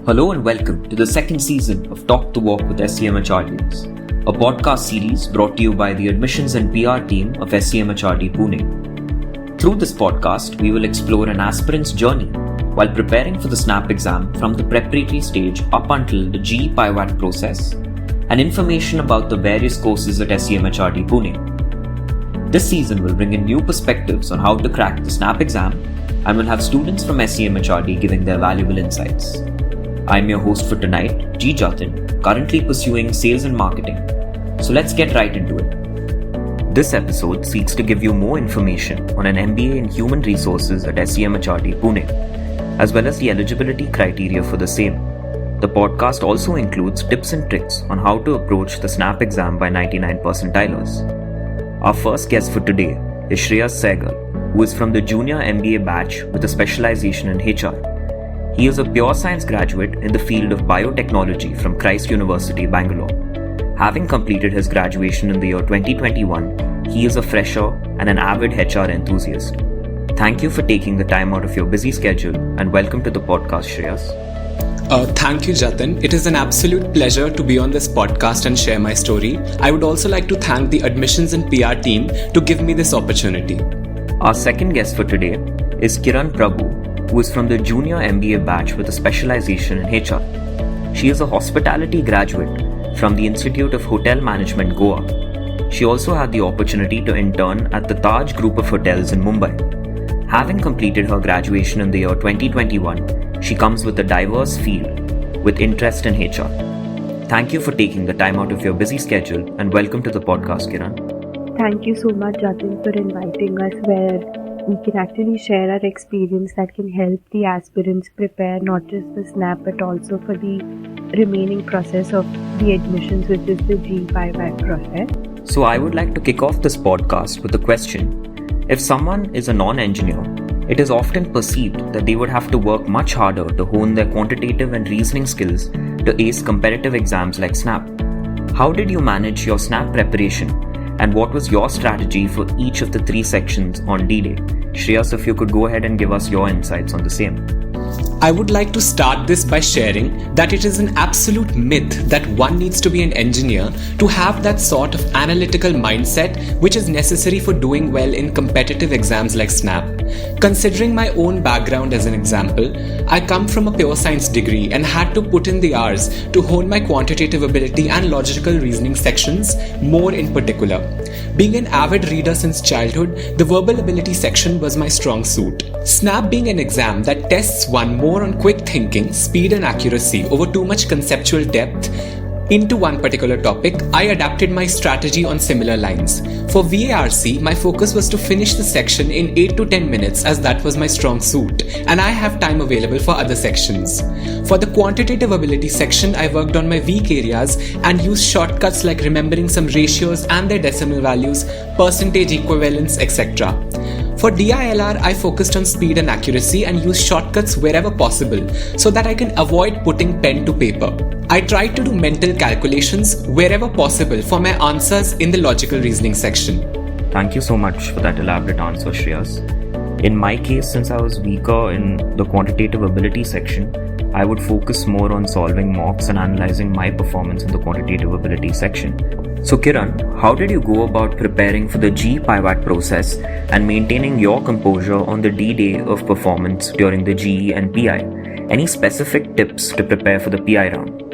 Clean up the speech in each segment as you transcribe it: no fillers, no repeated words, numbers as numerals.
Hello and welcome to the second season of Talk the Walk with SCMHRDians, a podcast series brought to you by the Admissions and PR team of SCMHRD Pune. Through this podcast, we will explore an aspirant's journey while preparing for the SNAP exam from the preparatory stage up until the G.Jatin process, and information about the various courses at SCMHRD Pune. This season will bring in new perspectives on how to crack the SNAP exam and will have students from SCMHRD giving their valuable insights. I'm your host for tonight, G.Jatin, currently pursuing sales and marketing. So let's get right into it. This episode seeks to give you more information on an MBA in Human Resources at SCMHRD Pune, as well as the eligibility criteria for the same. The podcast also includes tips and tricks on how to approach the SNAP exam by 99 percentilers. Our first guest for today is Shreyas Sehgal, who is from the junior MBA batch with a specialization in HR. He is a pure science graduate in the field of biotechnology from Christ University, Bangalore. Having completed his graduation in the year 2021, he is a fresher and an avid HR enthusiast. Thank you for taking the time out of your busy schedule and welcome to the podcast, Shreyas. Thank you, Jatin. It is an absolute pleasure to be on this podcast and share my story. I would also like to thank the Admissions and PR team to give me this opportunity. Our second guest for today is Kiran Prabhu, who is from the junior MBA batch with a specialization in HR. She is a hospitality graduate from the Institute of Hotel Management, Goa. She also had the opportunity to intern at the Taj Group of Hotels in Mumbai. Having completed her graduation in the year 2021, she comes with a diverse field with interest in HR. Thank you for taking the time out of your busy schedule and welcome to the podcast, Kiran. Thank you so much, Jatin, for inviting us where we can actually share our experience that can help the aspirants prepare not just the SNAP but also for the remaining process of the admissions, which is the G.Jatin process. So I would like to kick off this podcast with a question. If someone is a non-engineer, it is often perceived that they would have to work much harder to hone their quantitative and reasoning skills to ace competitive exams like SNAP. How did you manage your SNAP preparation? And what was your strategy for each of the three sections on D-Day? Shreyas, if you could go ahead and give us your insights on the same. I would like to start this by sharing that it is an absolute myth that one needs to be an engineer to have that sort of analytical mindset which is necessary for doing well in competitive exams like SNAP. Considering my own background as an example, I come from a pure science degree and had to put in the hours to hone my quantitative ability and logical reasoning sections more in particular. Being an avid reader since childhood, the verbal ability section was my strong suit. SNAP being an exam that tests one more on quick thinking, speed and accuracy over too much conceptual depth into one particular topic, I adapted my strategy on similar lines. For VARC, my focus was to finish the section in 8 to 10 minutes as that was my strong suit, and I have time available for other sections. For the quantitative ability section, I worked on my weak areas and used shortcuts like remembering some ratios and their decimal values, percentage equivalence, etc. For DILR, I focused on speed and accuracy and used shortcuts wherever possible so that I can avoid putting pen to paper. I tried to do mental calculations wherever possible for my answers in the logical reasoning section. Thank you so much for that elaborate answer, Shreyas. In my case, since I was weaker in the quantitative ability section, I would focus more on solving mocks and analyzing my performance in the quantitative ability section. So Kiran, how did you go about preparing for the G.Jatin process and maintaining your composure on the D-Day of performance during the GE and PI? Any specific tips to prepare for the PI round?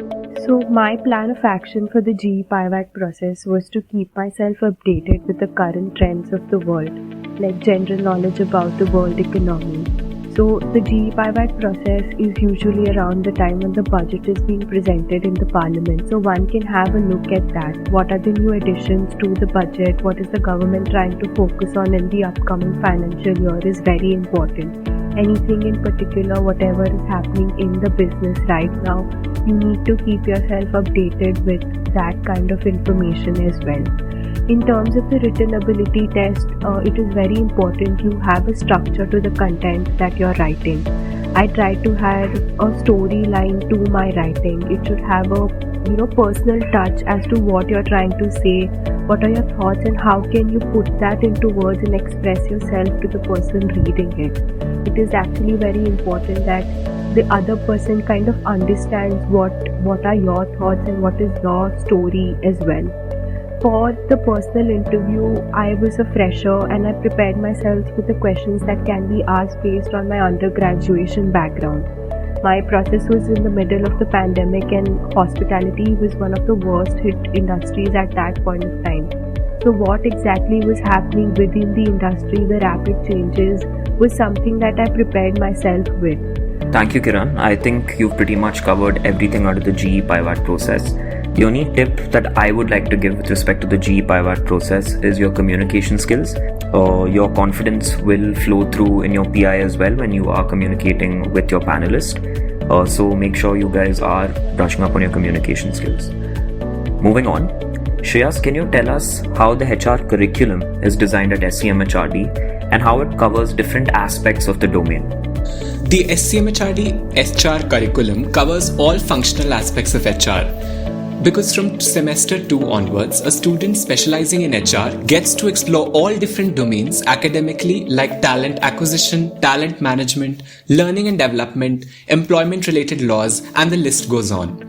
So my plan of action for the G.Jatin process was to keep myself updated with the current trends of the world, like general knowledge about the world economy. So the G.Jatin process is usually around the time when the budget is being presented in the parliament. So one can have a look at that. What are the new additions to the budget? What is the government trying to focus on in the upcoming financial year is very important. Anything in particular, whatever is happening in the business right now, you need to keep yourself updated with that kind of information as well. In terms of the written ability test, it is very important you have a structure to the content that you're writing. I try to have a storyline to my writing. It should have a personal touch as to what you're trying to say, what are your thoughts and how can you put that into words and express yourself to the person reading it. It is actually very important that the other person kind of understands what are your thoughts and what is your story as well. For the personal interview, I was a fresher and I prepared myself with the questions that can be asked based on my undergraduation background. My process was in the middle of the pandemic and hospitality was one of the worst hit industries at that point of time. So what exactly was happening within the industry, the rapid changes, was something that I prepared myself with. Thank you, Kiran. I think you've pretty much covered everything out of the GE PIVAT process. The only tip that I would like to give with respect to the GE PIVAT process is your communication skills. Your confidence will flow through in your PI as well when you are communicating with your panelist. So make sure you guys are brushing up on your communication skills. Moving on, Shreyas, can you tell us how the HR curriculum is designed at SCMHRD and how it covers different aspects of the domain? The SCMHRD HR curriculum covers all functional aspects of HR. Because from semester 2 onwards, a student specializing in HR gets to explore all different domains academically, like talent acquisition, talent management, learning and development, employment-related laws, and the list goes on.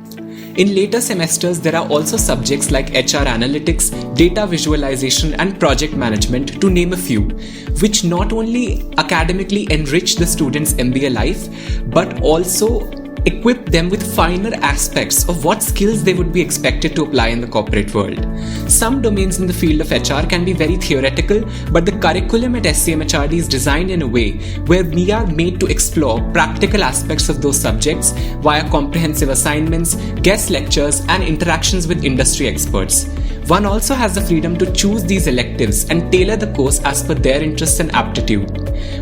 In later semesters, there are also subjects like HR analytics, data visualization, and project management, to name a few, which not only academically enrich the student's MBA life, but also equip them with finer aspects of what skills they would be expected to apply in the corporate world. Some domains in the field of HR can be very theoretical, but the curriculum at SCMHRD is designed in a way where we are made to explore practical aspects of those subjects via comprehensive assignments, guest lectures, and interactions with industry experts. One also has the freedom to choose these electives and tailor the course as per their interests and aptitude.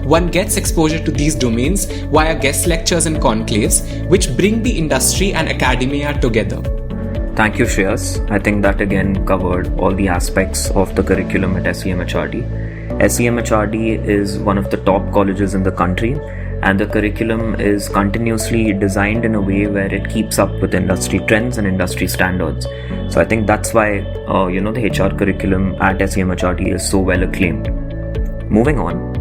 One gets exposure to these domains via guest lectures and conclaves, which bring the industry and academia together. Thank you, Shreyas. I think that again covered all the aspects of the curriculum at SCMHRD. SCMHRD is one of the top colleges in the country, and the curriculum is continuously designed in a way where it keeps up with industry trends and industry standards. So I think that's why the HR curriculum at SCMHRD is so well acclaimed. Moving on,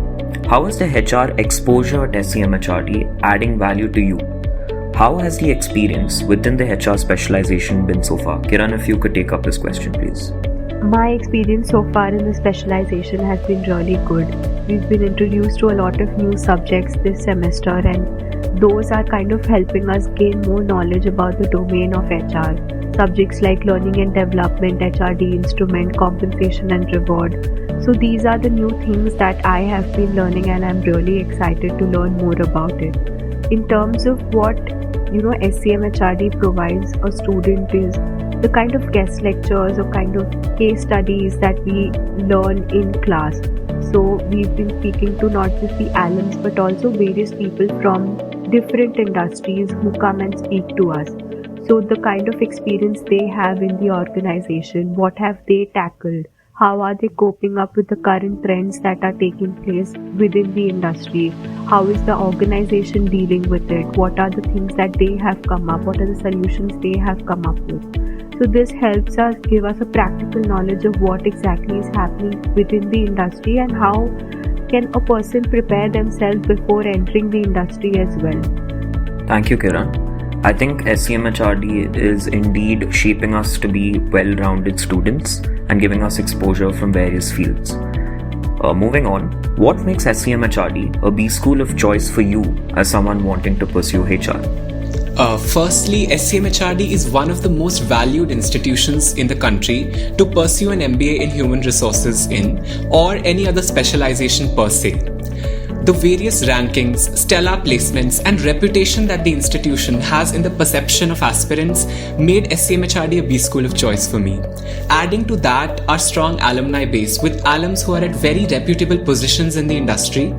how is the HR exposure at SCMHRD adding value to you? How has the experience within the HR specialization been so far? Kiran, if you could take up this question, please. My experience so far in the specialization has been really good. We've been introduced to a lot of new subjects this semester, and those are kind of helping us gain more knowledge about the domain of HR. Subjects like learning and development, HRD instrument, compensation and reward. So these are the new things that I have been learning, and I'm really excited to learn more about it. In terms of what SCMHRD provides a student is the kind of guest lectures or kind of case studies that we learn in class. So we've been speaking to not just the alums but also various people from different industries who come and speak to us. So the kind of experience they have in the organization, what have they tackled? How are they coping up with the current trends that are taking place within the industry? How is the organization dealing with it? What are the things that they have come up? What are the solutions they have come up with? So this helps us give us a practical knowledge of what exactly is happening within the industry and how can a person prepare themselves before entering the industry as well. Thank you, Kiran. I think SCMHRD is indeed shaping us to be well-rounded students and giving us exposure from various fields. Moving on, what makes SCMHRD a B school of choice for you as someone wanting to pursue HR? Firstly, SCMHRD is one of the most valued institutions in the country to pursue an MBA in Human Resources or any other specialization per se. The various rankings, stellar placements, and reputation that the institution has in the perception of aspirants made SCMHRD a B school of choice for me. Adding to that, our strong alumni base with alums who are at very reputable positions in the industry,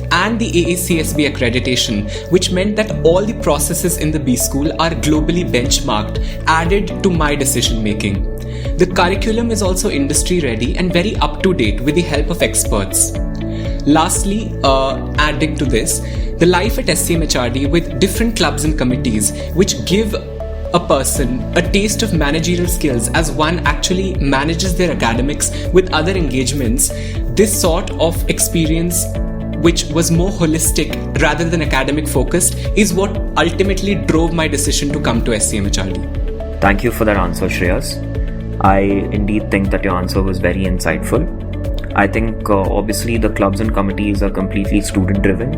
and the AACSB accreditation, which meant that all the processes in the B school are globally benchmarked, added to my decision making. The curriculum is also industry ready and very up to date with the help of experts. Lastly, adding to this, the life at SCMHRD with different clubs and committees which give a person a taste of managerial skills as one actually manages their academics with other engagements. This sort of experience which was more holistic rather than academic focused, is what ultimately drove my decision to come to SCMHRD. Thank you for that answer, Shreyas. I indeed think that your answer was very insightful. I think obviously the clubs and committees are completely student driven,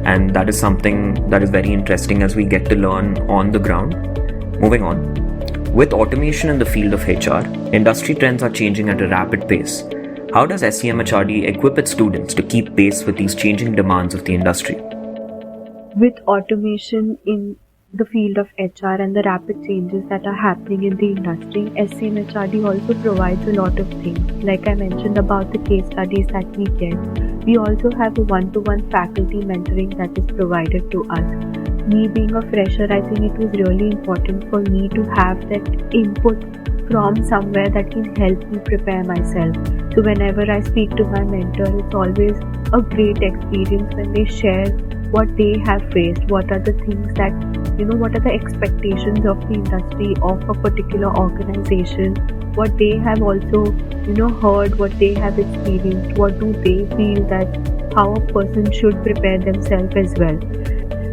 and that is something that is very interesting as we get to learn on the ground. Moving on. With automation in the field of HR, industry trends are changing at a rapid pace. How does SCMHRD equip its students to keep pace with these changing demands of the industry? With automation in the field of HR and the rapid changes that are happening in the industry, SCMHRD also provides a lot of things. Like I mentioned about the case studies that we get, we also have a one-to-one faculty mentoring that is provided to us. Me being a fresher, I think it was really important for me to have that input from somewhere that can help me prepare myself. So whenever I speak to my mentor, it's always a great experience when they share what they have faced, what are the things that, what are the expectations of the industry, of a particular organization, what they have also, heard, what they have experienced, what do they feel that how a person should prepare themselves as well.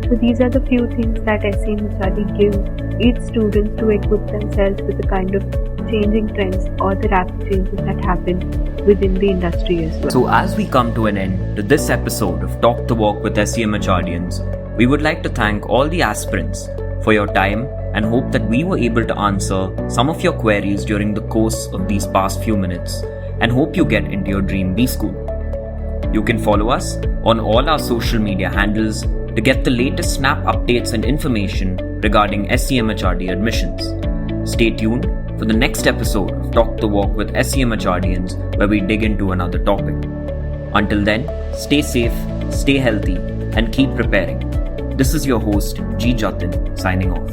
So these are the few things that SCMHRD gives its students to equip themselves with the kind of changing trends or the rapid changes that happen within the industry as well. So as we come to an end to this episode of Talk the Walk with SCMHRDians, we would like to thank all the aspirants for your time and hope that we were able to answer some of your queries during the course of these past few minutes, and hope you get into your dream B school. You can follow us on all our social media handles to get the latest snap updates and information regarding SCMHRD admissions. Stay tuned for the next episode of Talk the Walk with SCMHRDians, where we dig into another topic. Until then, stay safe, stay healthy, and keep preparing. This is your host, G.Jatin, signing off.